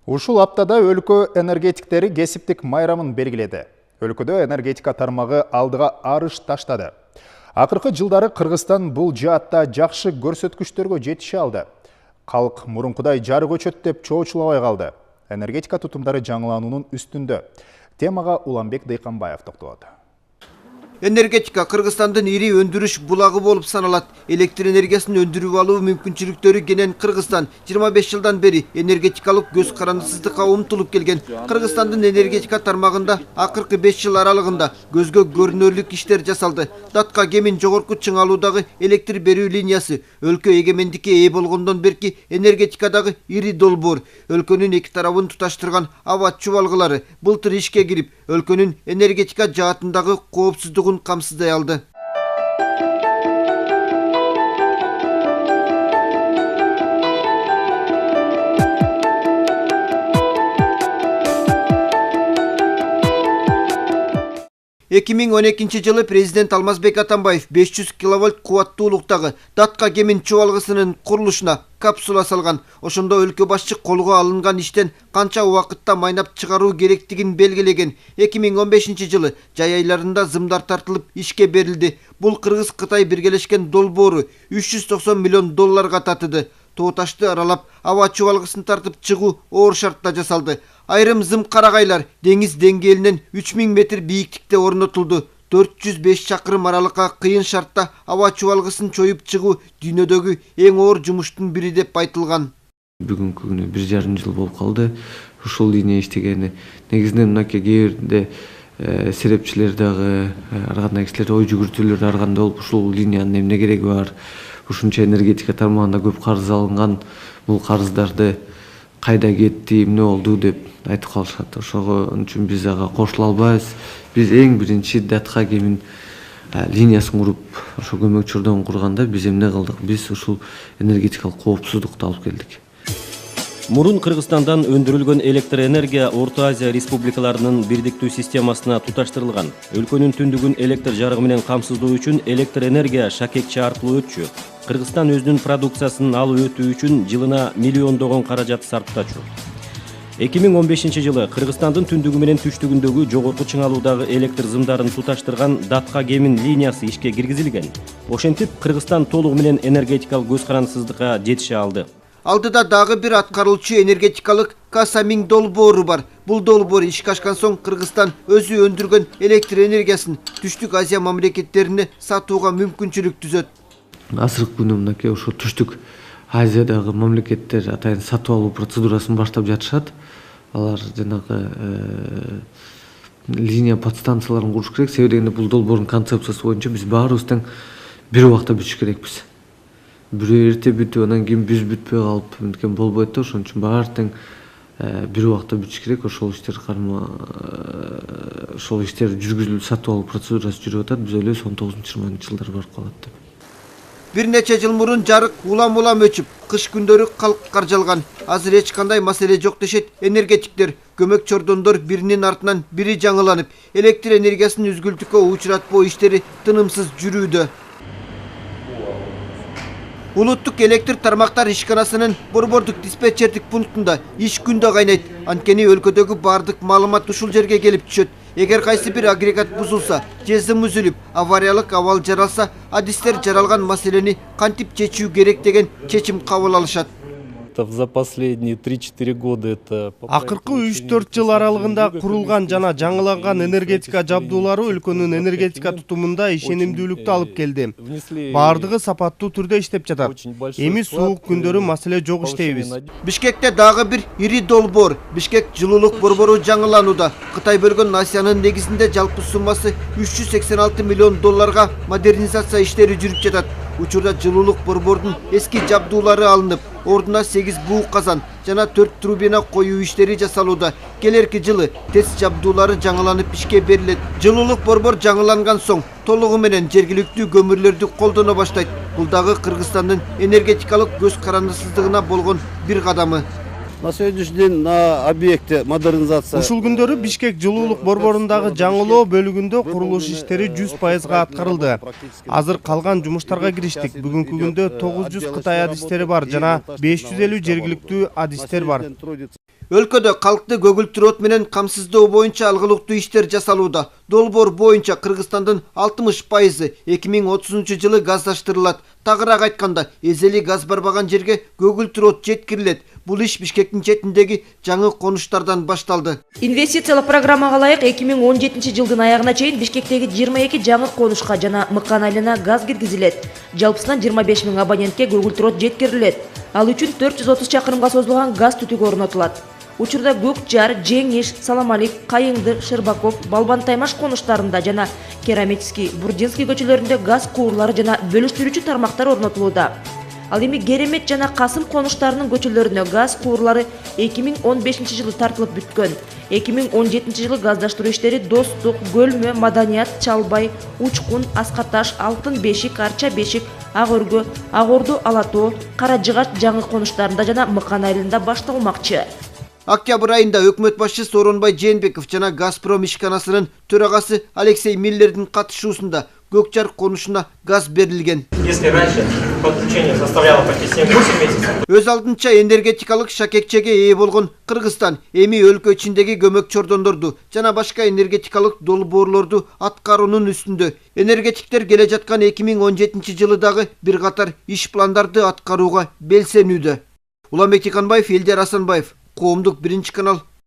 Ушул аптада өлкө энергетиктери кесиптик майрамын белгиледи. Өлкөдө энергетика тармагы алдыга арыш таштады. Акыркы жылдары Кыргызстан бул жаатта жакшы көрсөткүчтөргө жетише алды. Калк мурункудай жарык өчөт деп чоочулабай калды. Энергетика тутумдары жаңылануунун үстүндө. Темага Уланбек Дыйканбаев токтолот. Энергетика Кыргызстандын ири өндүрүш булагы болуп саналат. Электр энергиясын өндүрүп алуу мүмкүнчүлүктөрү кенен Кыргызстан 25 жылдан бери энергетикалык көз карандысыздыкка умтулуп келген. Кыргызстандын энергетика тармагында акыркы 5 жыл аралыгында көзгө көрүнөрлүк иштер жасалды. Датка Кемин жогорку чыңалуудагы электр берүү линиясы өлкө эгемендикке ээ болгондон берки энергетикадагы ири долбоор. Өлкөнүн эки тарабын туташтырган аба чубалгылары былтыр ишке кирип, өлкөнүн энергетика жаатындагы коопсуздугун камсыздай алды. Эки миң 12 жылы президент Алмазбек Атамбаев 500 киловольт кубаттуулуктагы Датка Кемин чубалгысынын курулушуна капсула салган. Ошондо өлкө башчы колго алынган иштен канча убакытта майнап чыгаруу керектигин белгилеген. 2015 жылы жай айларында зымдар тартылып ишке берилди. Бул Кыргыз-Кытай биргелешкен долбоору 390 миллион долларга татыды. Тоо ташты аралап, аба чубалгысын тартып чыгуу оор шартта жасалды. Айрым зым карагайлар деңиз деңгээлинен 3000 метр бийиктикте орнотулду. 405 чакырым аралыкка кыйын шартта аба чубалгысын чоюп чыгуу дүйнөдөгү эң оор жумуштун бири деп айтылган. Бүгүнкү күнү 1,5 жыл болуп калды. Ушул линия иштегени. Негизинен мынакей кээ бирде серепчилер дагы ар кандай кишилер ой жүгүртүүлөр арганда болуп, ушул линиянын эмне кереги бар? Ушунча энергетика тармагында көп карыз алынган, бул карыздарды кайда кетти, эмне болду деп айтып калышат. Ошого үчүн биз ага кошула албайбыз. Биз эң биринчи Датка Кемин линиясын куруп, ошо көмөкчүрдөн курганда биз эмне кылдык? Биз ушул энергетикалык коопсуздукту алып келдик. Мурун Кыргызстандан өндүрүлгөн электр энергия Орто Азия республикаларынын бирдиктүү системасына туташтырылган. Өлкөнүн түндүгүн электр жарыгы менен камсыздоо үчүн электр энергия шакекчи аркылуу өтчү. Кыргызстан өзүнүн продукциясын алып өтүү үчүн жылына миллиондогон каражат сарптачу. 2015 жылы Кыргызстандын түндүгү менен түштүгүндөгү жогорку чыңалуудагы электр зымдарын туташтырган Датка Кемин линиясы ишке киргизилген. Ошентип, Кыргызстан толугу менен энергетикалык көз карандысыздыкка жетише алды. Алдыда дагы бир аткаруучу энергетикалык Касамин долбоору бар. Бул долбоор ишке ашкан соң Кыргызстан өзү өндүргөн электр энергиясын Түштүк Азия мамлекеттерине сатууга мүмкүнчүлүк түзөт. Азыркы күнү мынакей ошо Түштүк Азиядагы мамлекеттер атайын сатып алуу процедурасын баштап жатышат. Алар жанагы линия подстанцияларын куруш керек. Себеби дегенде бул долбоордун концепциясы боюнча биз баарыбыз тең бир убакта бүтүш керекпиз. Бирөө эрте бүтүп, анан кийин биз бүтпөй калып, мынткен болбойт да. Ошон үчүн баары тең бир убакта бүтүш керек. Ошол иштер жүргүзүлүп, сатып алуу процедурасы жүрүп атат. Биз ойлойбуз 19-20 жылдар барып калат деп. Бир нече жыл мурун жарык улам өчүп, кыш күндөрү калк каржалган. Азыр эч кандай маселе жок дешет энергетиктер. Көмөк чордондор биринин артынан бири жаңыланып, электр энергиясын үзгүлтүккө учуратпоо иштери тынымсыз жүрүүдө. Улуттук электр тармактар ишканасынын борбордук диспетчердик пунктунда иш күндө кайнайт. Анткени өлкөдөгү бардык маалымат ушул жерге келип түшөт. Эгер кайсы бир агрегат бузулса, же зым үзүлүп, авариялык абал жаралса, адистер жаралган маселени кантип чечүү керек деген чечим кабыл алышат. За последние 3-4 года это... Акыркы 3-4 жыл аралыгында курулган жана жаңыланган энергетика жабдуулары өлкөнүн энергетика тутумунда ишенимдүүлүктү алып келди. Бардыгы сапаттуу түрдө иштеп жатат. Эми суук күндөрү маселе жок иштейбиз. Бишкекте дагы бир ири долбоор, Бишкек жылуулук борбору жаңыланууда. Кытай бөлгөн Асиянын негизинде жалпы суммасы 386 миллион долларга модернизация иштери жүрүп жатат. Учурда жылуулук борбордун эски жабдуулары алынып, ордуна 8 буук казан жана 4 турбина коюу иштери жасалууда. Келерки жылы ТЭЦ жабдуулары жаңыланып ишке берилет. Жылуулук борбор жаңыланган соң толугу менен жергиликтүү көмүрлөрдү колдоно баштайт. Бул дагы Кыргызстандын энергетикалык көз карандысыздыгына болгон бир кадамы. На сегодняшний день на объекте модернизация. Ушул күндөрү Бишкек жылуулук борборундагы жаңылоо бөлүгүндө курулуш иштери 100%га аткарылды. Азыр калган жумуштарга кириштик. Бүгүнкү күндө 900 Кытай адистери бар жана 550 жергиликтүү адистер бар. Өлкөдө калкты көгүлтүр от менен камсыздоо боюнча алгылыктуу иштер жасалууда. Долбоор боюнча Кыргызстандын 60% 2030 жылы газдаштырылат. Тагыраак айтканда, эзели газ барбаган жерге көгүлтүр от жеткирилет. Бул иш Бишкектин четиндеги жаңы конуштардан башталды. Инвестициялык программага ылайык 2017 жылдын аягына чейин Бишкектеги 22 жаңы конушка жана Мыкан айылына газ киргизилет. Жалпысынан 25 000 абонентке көгүлтүр от жеткирилет. Ал үчүн 430 чакырымга созулган газ түтүгү орнотулат. Учурда Көкжар, Жеңиш, Саламалик, Кайыңды, Шырбаков, Балбан Таймаш конуштарында жана Керамический, Бурдинский көчөлөрүндө газ куурлары жана бөлүштүрүүчү тармактар орнотулууда. Ал эми Керемет жана Касым конуштарынын көчөлөрүнө газ куурлары 2015 жылы тартылып бүткөн. 2017 жылы газдаштыруу иштери Достук, Көлмө, Маданият, Чалбай, Учкун, Аскаташ, Алтын Бешик, Арча Бешик, Ак Өргө, Ак Орду, Алатоо, Кара Жыгач жаңы конуштарында жана Мыкан айылында башталмакчы. Октябрь айында өкмөт башчысы Сооронбай Жээнбеков жана Газпром ишканасынын төрагасы Алексей Миллердин катышуусунда Көкжар конушуна газ берилген. Если раньше подключение составляло почти 7-8 месяцев. Өз алдынча энергетикалык шакекчеге ээ болгон Кыргызстан эми өлкө ичиндеги көмөк чордондорду жана башка энергетикалык долбоорлорду аткаруунун үстүндө. Энергетиктер келе жаткан 2017 жылы дагы бир катар иш пландарды аткарууга белсенүүдө. Уланбек Тиканбаев, Элдер Асанбаев, Коомдук 1 канал.